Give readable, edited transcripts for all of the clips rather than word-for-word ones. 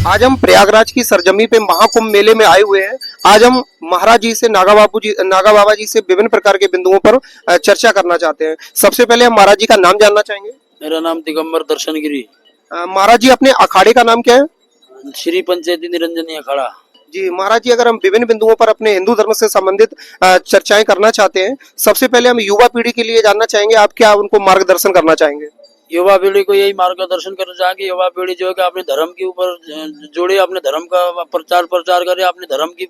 आज हम प्रयागराज की सरजमी पे महाकुंभ मेले में आए हुए हैं। आज हम महाराज जी से नागा बाबा जी से विभिन्न प्रकार के बिंदुओं पर चर्चा करना चाहते हैं। सबसे पहले हम महाराज जी का नाम जानना चाहेंगे। मेरा नाम दिगंबर दर्शनगिरी। महाराज जी अपने अखाड़े का नाम क्या है? श्री पंचायती निरंजनी अखाड़ा। जी महाराज जी, अगर हम विभिन्न बिंदुओं पर अपने हिंदू धर्म से संबंधित चर्चाएं करना चाहते हैं, सबसे पहले हम युवा पीढ़ी के लिए जानना चाहेंगे, आप क्या उनको मार्गदर्शन करना चाहेंगे? युवा पीढ़ी को यही मार्गदर्शन करना चाहेंगे। युवा पीढ़ी जो है कि अपने धर्म के ऊपर जोड़े, अपने धर्म का प्रचार करे, अपने धर्म की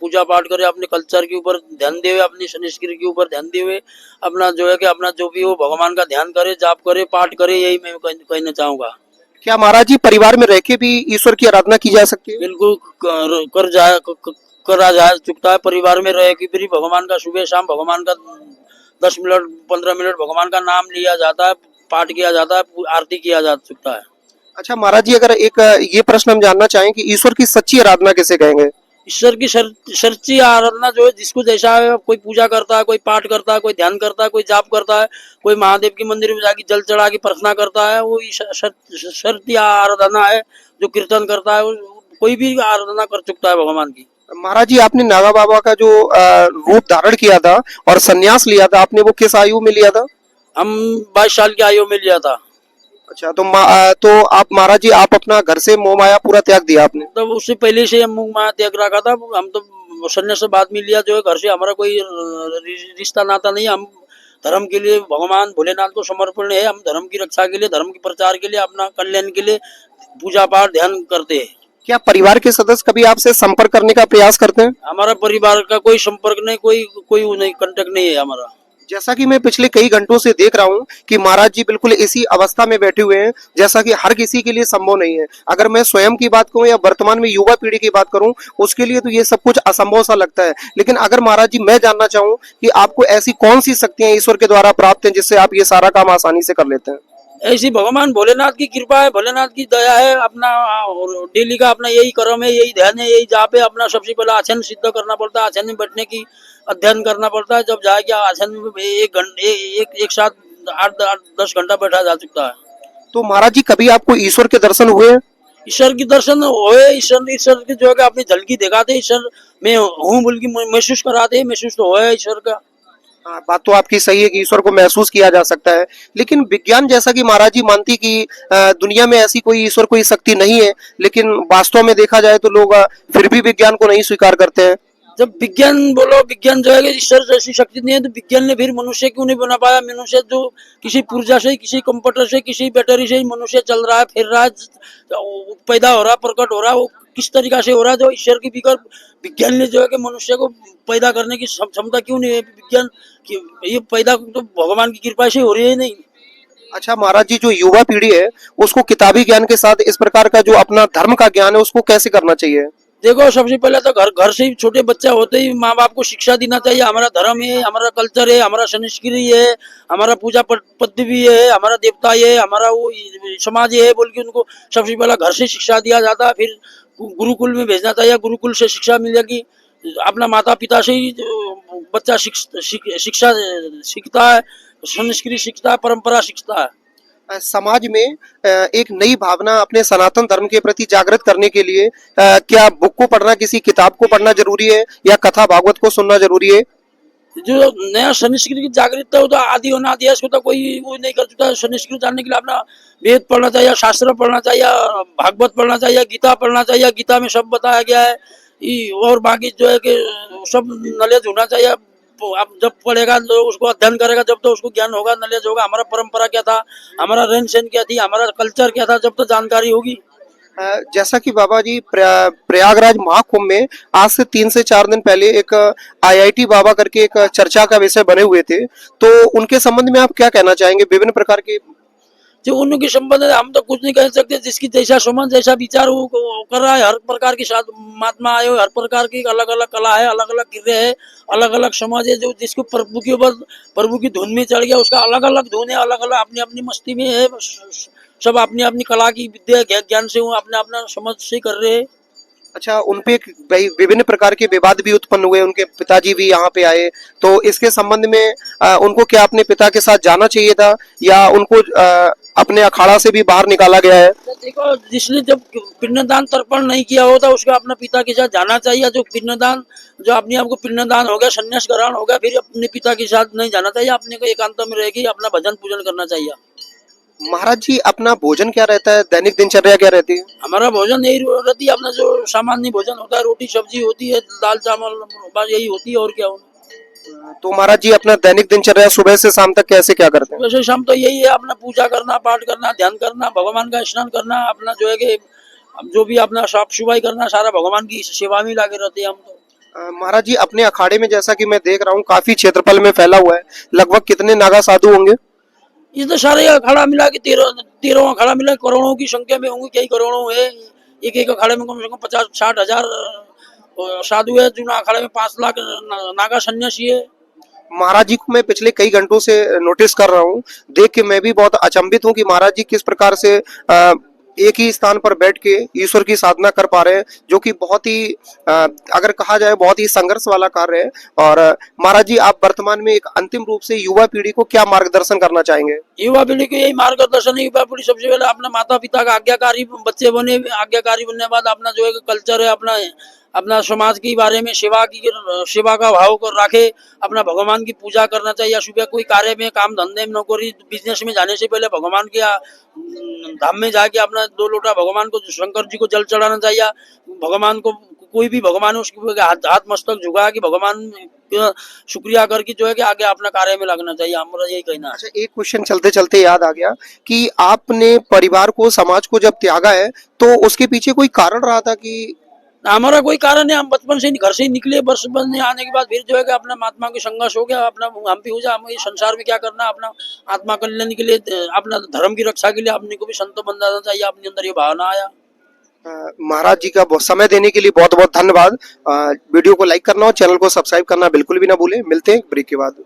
पूजा पाठ करे, अपने कल्चर के ऊपर ध्यान दे, अपनी संस्कृति के ऊपर ध्यान दे, अपना जो है कि अपना जो भी हो भगवान का ध्यान करे, जाप करे, पाठ करे, यही मैं कहना चाहूंगा। क्या महाराज जी परिवार में रह के भी ईश्वर की आराधना की जा सकती है? बिल्कुल करा जा चुकता है। परिवार में रह के भी भगवान का सुबह शाम भगवान का 10 मिनट 15 मिनट भगवान का नाम लिया जाता है, पाठ किया जाता है, आरती किया जा सकता है। अच्छा महाराज जी, अगर एक ये प्रश्न हम जानना चाहें कि ईश्वर की सच्ची आराधना किसे कहेंगे? ईश्वर की सच्ची आराधना जो है, जिसको जैसा है, कोई पूजा करता है, कोई पाठ करता है, कोई ध्यान करता है, कोई जाप करता है, कोई महादेव के मंदिर में जाके जल चढ़ा के प्रार्थना करता है, वो सच्ची आराधना है। जो कीर्तन करता है, कोई भी आराधना कर चुकता है भगवान की। महाराज जी, आपने नागा बाबा का जो रूप धारण किया था और संन्यास लिया था, आपने वो किस आयु में लिया था? हम 22 साल की आयु में लिया था। अच्छा, तो आप महाराज जी, आप अपना घर से मोह माया पूरा त्याग दिया आपने? तो उससे पहले से हम मोह माया त्याग रखा था। हम तो संन्यास से बाद में लिया। जो है घर से हमारा कोई रिश्ता नाता नहीं। हम धर्म के लिए भगवान भोलेनाथ को समर्पण है। हम धर्म की रक्षा के लिए, धर्म के प्रचार के लिए, अपना कल्याण के लिए पूजा पाठ ध्यान करते हैं। क्या परिवार के सदस्य कभी आपसे संपर्क करने का प्रयास करते हैं? हमारा परिवार का कोई संपर्क नहीं, कोई नहीं, कांटेक्ट नहीं है हमारा। जैसा कि मैं पिछले कई घंटों से देख रहा हूं कि महाराज जी बिल्कुल इसी अवस्था में बैठे हुए हैं जैसा कि हर किसी के लिए संभव नहीं है। अगर मैं स्वयं की बात करूं या वर्तमान में युवा पीढ़ी की बात करूं, उसके लिए तो ये सब कुछ असंभव सा लगता है। लेकिन अगर महाराज जी, मैं जानना चाहूं कि आपको ऐसी कौन सी शक्तियां ईश्वर के द्वारा प्राप्त हैं जिससे आप ये सारा काम आसानी से कर लेते हैं? ऐसी भगवान भोलेनाथ की कृपा है, भोलेनाथ की दया है। अपना डेली का अपना यही कर्म है, यही ध्यान है, यही जाप है। अपना सबसे पहले आसन सिद्ध करना पड़ता है, आसन में बैठने की अध्ययन करना पड़ता है। जब जाके आसन में एक साथ 8-10 घंटा बैठा जा सकता है। तो महाराज जी, कभी आपको ईश्वर के दर्शन हुए? ईश्वर की दर्शन हुए। ईश्वर की जो है अपनी झलकी दिखाते, ईश्वर में हूँ बोल की महसूस कराते, महसूस तो हुआ है ईश्वर का। बात तो आपकी सही है कि ईश्वर को महसूस किया जा सकता है, लेकिन विज्ञान जैसा कि महाराज जी मानती कि दुनिया में ऐसी कोई ईश्वर कोई शक्ति नहीं है, लेकिन वास्तव में देखा जाए तो लोग फिर भी विज्ञान को नहीं स्वीकार करते हैं। जब विज्ञान बोलो, विज्ञान जो है कि ईश्वर जैसी शक्ति नहीं है, तो विज्ञान ने फिर मनुष्य क्यों नहीं बना पाया? मनुष्य जो किसी पुर्जा से, किसी कंप्यूटर से, किसी बैटरी से मनुष्य चल रहा है, फिर रहा है, पैदा हो रहा है, प्रकट हो रहा है, वो किस तरीका से हो रहा है? जो ईश्वर की विज्ञान ने जो है कि मनुष्य को पैदा करने की क्षमता क्यों नहीं है? विज्ञान की ये पैदा तो भगवान की कृपा से हो रही है नहीं। अच्छा महाराज जी, जो युवा पीढ़ी है उसको किताबी ज्ञान के साथ इस प्रकार का जो अपना धर्म का ज्ञान है उसको कैसे करना चाहिए? देखो, सबसे पहले तो घर से ही छोटे बच्चा होते ही माँ बाप को शिक्षा देना चाहिए। हमारा धर्म है, हमारा कल्चर है, हमारा संस्कृति है, हमारा पूजा पद्धति है, हमारा देवता है, हमारा वो समाज है बोल के उनको सबसे पहले घर से शिक्षा दिया जाता है। फिर गुरुकुल में भेजना चाहिए, गुरुकुल से शिक्षा मिल जाएगी। अपना माता पिता से ही बच्चा शिक्षा सीखता है, संस्कृति सीखता है, परंपरा सीखता है। समाज में एक नई भावना अपने सनातन धर्म के प्रति जागृत करने के लिए क्या बुक को पढ़ना, किसी किताब को पढ़ना जरूरी है या कथा भागवत को सुनना जरूरी है? जो नया संस्कृति की जागृतता हो तो आदि होना आदि है, इसको तो कोई वो नहीं कर सकता। संस्कृत जानने के लिए अपना वेद पढ़ना चाहिए, शास्त्र पढ़ना चाहिए, भागवत पढ़ना चाहिए, गीता पढ़ना चाहिए। गीता में सब बताया गया है। और बाकी जो है कि सब नॉलेज होना चाहिए। आप जब पढ़ेगा, उसको अध्ययन करेगा, जब तो उसको ज्ञान होगा, नॉलेज होगा। हमारा परंपरा क्या था, हमारा रहन सहन क्या थी, हमारा कल्चर क्या था, जब तो जानकारी होगी। जैसा कि बाबा जी प्रयागराज महाकुंभ में आज से 3 से 4 दिन पहले एक IIT बाबा करके एक चर्चा का विषय बने हुए थे, तो उनके संबंध में आप क्या कहना चाहेंगे? विभिन्न प्रकार के जो उनके संबंध है, हम तो कुछ नहीं कह सकते। जिसकी जैसा समझ, जैसा विचार वो कर रहा है। हर प्रकार की साथ महात्मा आए हुए, हर प्रकार की अलग अलग कला है, अलग अलग क्रिया है, अलग अलग समाज है। जो जिसको प्रभु के ऊपर, प्रभु की धुन में चढ़ गया, उसका अलग अलग धुन है, अलग अलग अपनी अपनी मस्ती में है। सब अपनी अपनी कला की विद्या ज्ञान से अपना अपना समझ से कर रहे हैं। अच्छा, उनपे विभिन्न प्रकार के विवाद भी उत्पन्न हुए, उनके पिताजी भी यहाँ पे आए, तो इसके संबंध में उनको क्या अपने पिता के साथ जाना चाहिए था या उनको अपने अखाड़ा से भी बाहर निकाला गया है। तो देखो, जिसने जब पिंडदान तर्पण नहीं किया होता उसको अपने पिता के साथ जाना चाहिए। जो पिंडदान, जो अपने आप को पिंडदान हो गया, संन्यास ग्रहण हो गया, फिर अपने पिता के साथ नहीं जाना चाहिए। अपने को एकांत में रह के अपना भजन पूजन करना चाहिए। महाराज जी अपना भोजन क्या रहता है, दैनिक दिनचर्या क्या रहती है? हमारा भोजन यही रहती है, अपना जो सामान्य भोजन होता है, रोटी सब्जी होती है, दाल चावल, बस यही होती है, और क्या होना। तो महाराज जी अपना दैनिक दिनचर्या सुबह से शाम तक कैसे क्या करते हैं? वैसे शाम तो यही है, अपना पूजा करना, पाठ करना, ध्यान करना, भगवान का स्नान करना, अपना जो है कि जो भी अपना साफ सफाई करना, सारा भगवान की सेवा में लगे रहते हैं हम तो। महाराज जी अपने अखाड़े में जैसा कि मैं देख रहा हूँ काफी क्षेत्रफल में फैला हुआ है, लगभग कितने नागा साधु होंगे? ये तो सारे अखाड़ा मिला के 13 अखाड़ा मिला के करोड़ों की संख्या में होंगे, कई करोड़ों है। एक एक अखाड़े में कम से कम 50-60 हजार साधु है। जूना अखाड़े में 5 लाख नागा सन्यासी है। महाराज जी को मैं पिछले कई घंटों से नोटिस कर रहा हूँ, देख के मैं भी बहुत अचंभित हूँ कि महाराज जी किस प्रकार से एक ही स्थान पर बैठ के ईश्वर की साधना कर पा रहे हैं, जो कि बहुत ही अगर कहा जाए बहुत ही संघर्ष वाला कार्य है। और महाराज जी आप वर्तमान में एक अंतिम रूप से युवा पीढ़ी को क्या मार्गदर्शन करना चाहेंगे? युवा पीढ़ी को यही मार्गदर्शन है। युवा पीढ़ी सबसे पहले अपना माता पिता का आज्ञाकारी बच्चे बने। आज्ञाकारी बनने के बाद अपना जो है कल्चर है, अपना अपना समाज के बारे में सेवा का भाव कर रखे। अपना भगवान की पूजा करना चाहिए। सुबह कोई कार्य में, काम धंधे में, नौकरी बिजनेस में जाने से पहले भगवान के धाम में जाके अपना 2 लोटा भगवान को, शंकर जी को जल चढ़ाना चाहिए। भगवान को कोई भी भगवान है उसके हाथ मस्तक झुका कि भगवान शुक्रिया करके जो है कि आगे अपना कार्य में लगना चाहिए। हमारा यही कहना है। अच्छा एक क्वेश्चन चलते चलते याद आ गया कि आपने परिवार को, समाज को जब त्यागा है तो उसके पीछे कोई कारण रहा था कि? हमारा कोई कारण है, हम बचपन से घर से ही निकले। बस बनने आने के बाद फिर जो है कि अपना महात्मा के संघर्ष हो गया। अपना हम भी हो जाए, हम इस संसार में क्या करना, अपना आत्मा कल्याण के लिए, अपना धर्म की रक्षा के लिए अपने को भी संत बन जाना चाहिए। अपने अंदर ये भावना आया। महाराज जी का बहुत समय देने के लिए बहुत बहुत धन्यवाद। वीडियो को लाइक करना और चैनल को सब्सक्राइब करना बिल्कुल भी ना भूलें। मिलते हैं एक ब्रेक के बाद।